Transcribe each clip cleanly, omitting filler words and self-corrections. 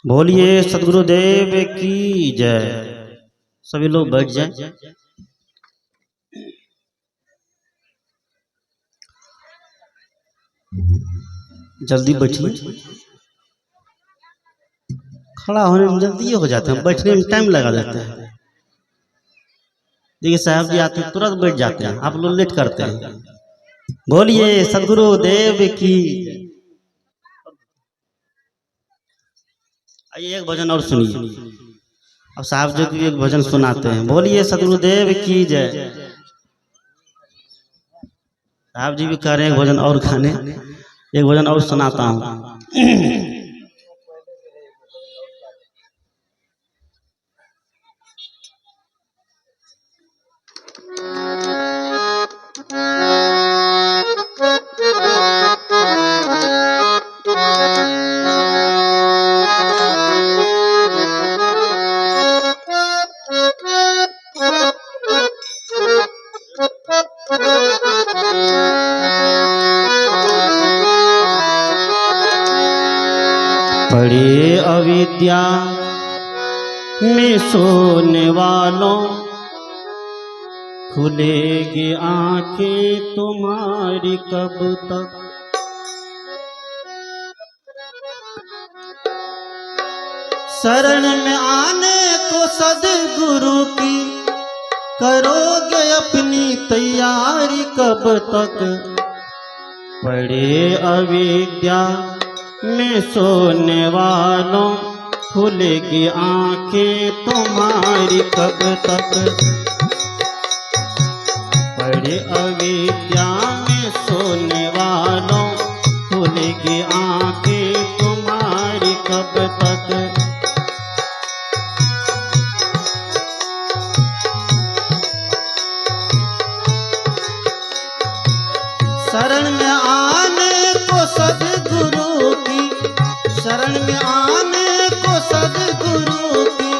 बोलिए सदगुरुदेव की जय। सभी लोग बैठ जाएं। जल्दी बैठिए। खड़ा होने में जल्दी हो जाते हैं, बैठने में टाइम लगा देते हैं। देखिए साहब जी आते तुरंत बैठ जाते हैं, आप लोग लेट करते हैं। बोलिए सदगुरुदेव की। आइए एक भजन और सुनिए। अब साहब जी की एक भजन सुनाते हैं। बोलिए सदगुरुदेव की जय। साहब जी भी कह रहे हैं एक भजन और गाने, एक भजन और सुनाता हूँ। पड़े अविद्या में सोने वालों, खुलेगी आंखें तुम्हारी कब तक। शरण में आने को सद्गुरु की करोगे अपनी तैयारी कब तक। पड़े अविद्या में सोने वालों, खुलेगी आंखें तुम्हारी कब तक। पड़े अविद्या में सोने वालों, खुलेगी आंखें तुम्हारी कब तक। शरण में आने को सद्गुरु की, शरण में आने को सद्गुरु की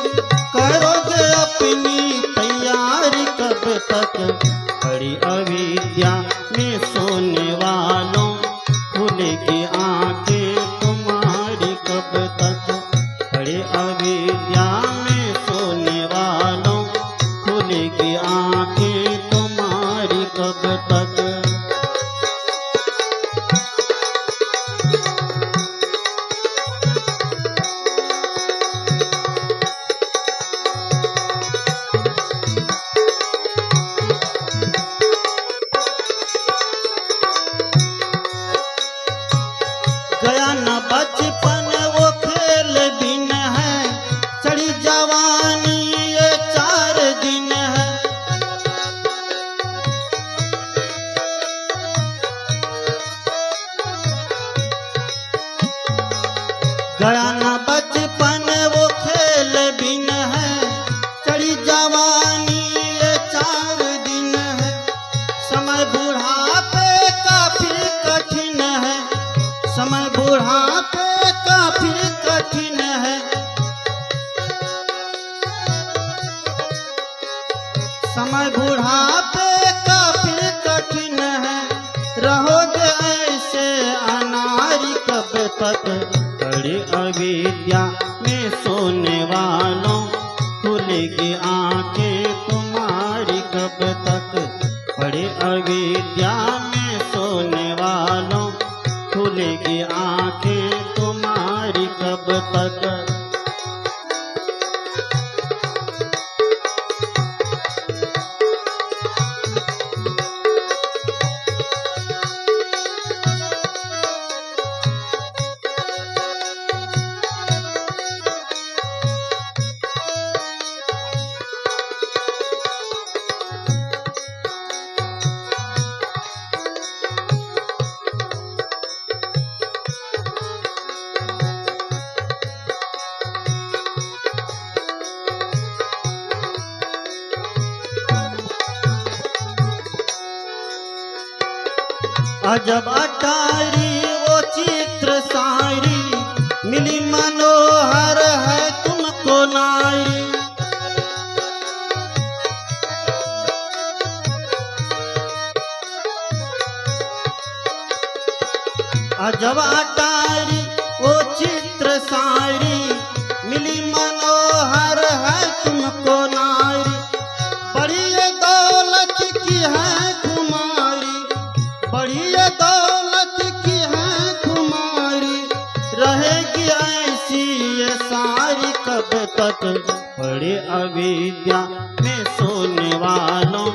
करोगे अपनी तैयारी कब तक। बड़ी अविद्या में सोने वालों, खुलेगी आंखें तुम्हारी कब तक। बड़ी अविद्या में सोने वालों, खुलेगी आंखें तुम्हारी कब तक। गया न बचपन वो खेल दिन है, चढ़ी जवानी ये 4 दिन है। गया न बचपन वो खेल बिन है, चढ़ी जवानी ये 4 दिन है। समय बुढ़ापे काफी कठिन है, समय बुढ़ापे काफी कठिन है। समय बुढ़ापे काफी कठिन है, रहोगे ऐसे अनारी कब तक। बड़ी अविद्या में सोने वालों, खुलेगी आंखें तुम्हारी कब तक। बड़ी अविद्या में सोने वालों, खुलेगी आंखें तुम्हारी कब तक। अजब अटारी वो चित्र सारी, मिली मनोहर है तुमको नारी। अजब अटारी वो चित्र सारी, मिली मनोहर है तुमको नारी, बड़ी ये दौलत की है खुमारी, बड़ी ये दौलत की है खुमारी, रहेगी ऐसी ये सारी कब तक। पड़े अविद्या में सोने वालों,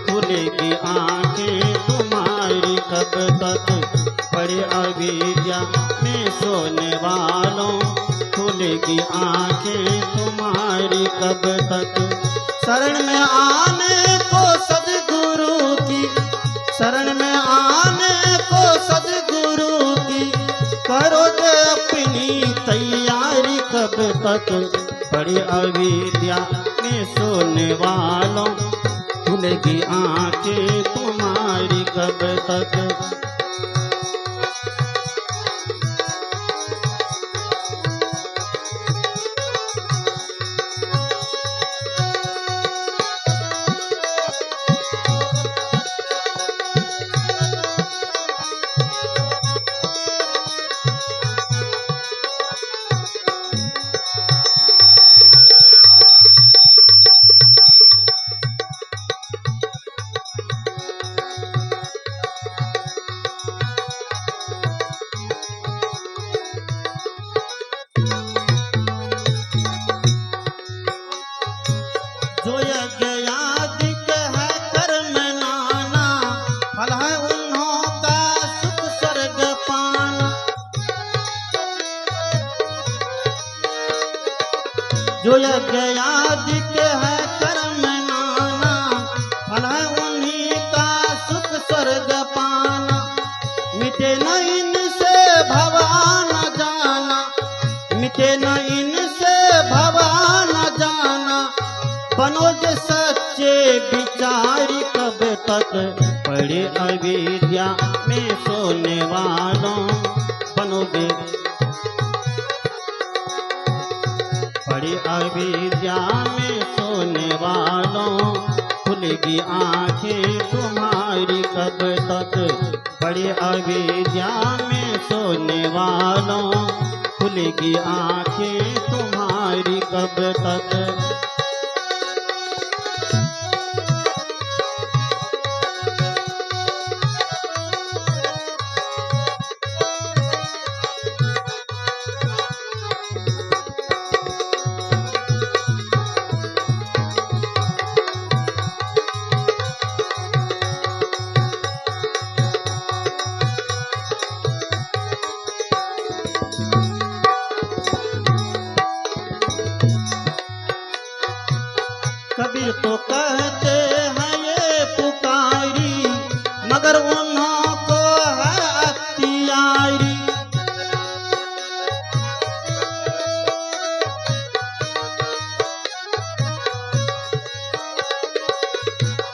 खुलेगी आंखें तुम्हारी कब तक। पड़े अविद्या में सोने वालों, खुलेगी आंखें तुम्हारी कब तक। शरण में आने को सद्गुरु की, शरण में आने को सद्गुरु की, करो दे अपनी तैयारी कब तक। बड़ी अविद्या में सोने वालों, खुलेगी आंखें तुम्हारी कब तक। जो यज्ञ यादिक है कर्म नाना, फल है उन्हों का सुख स्वर्ग पाना। जो यज्ञ यादिक है कर्म नाना, फल है उन्हीं का सुख स्वर्ग पाना। मिटे न इनसे भवा न जाना, मिटे न इनसे भवा न जाना, बनोगे सच्चे विचारी कब तक। पड़े अविद्या में सोने वालों, बनोगे पड़े अविद्या में सोने वालों, खुलेगी आंखें तुम्हारी कब तक। पड़े अविद्या में सोने वालों, खुलेगी आंखें तुम्हारी कब तक। कबीर तो कहते हैं ये पुकारी, मगर उन्हों को है अख्तियारी।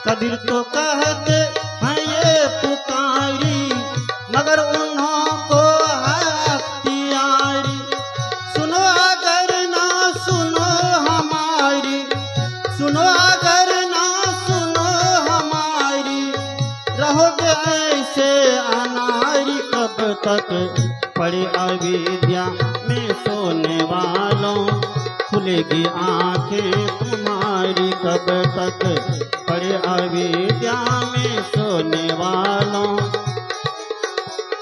कबीर तो कहते हैं ये पुकारी, मगर उन्हों को है अख्तियारी। सुनो अगर ना सुनो हमारी, सुनो अगर ना सुनो हमारी, रहोगे ऐसे अनारी कब तक। पड़े अविद्या में सोने वालों, खुलेगी आंखें तुम्हारी कब तक। पड़े अविद्या में सोने वालों,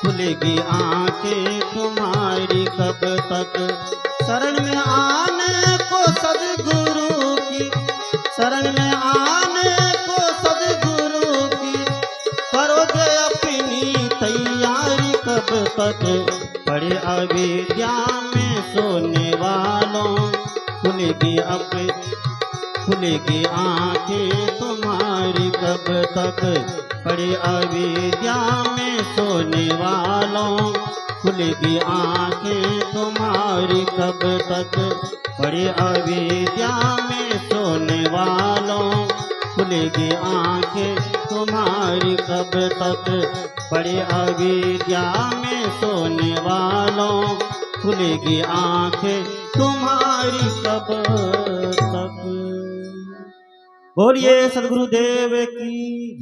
खुलेगी आंखें तुम्हारी कब तक। शरण में आने को सद्गुरु की, शरण में आने को सद्गुरु की, करोगे अपनी तैयारी कब तक। पड़े अविद्या में सोने वालों, खुलेगी खुलेगी आंखें तुम्हारी कब तक। पड़े अविद्या में सोने वालों, खुलेगी आंखें तुम्हारी कब तक। पड़े अविद्या में सोने वालों, खुलेगी आंखें तुम्हारी कब तक। पड़े अविद्या में सोने वालों, खुलेगी आंखें तुम्हारी कब तक। बोलिए सद्गुरुदेव की।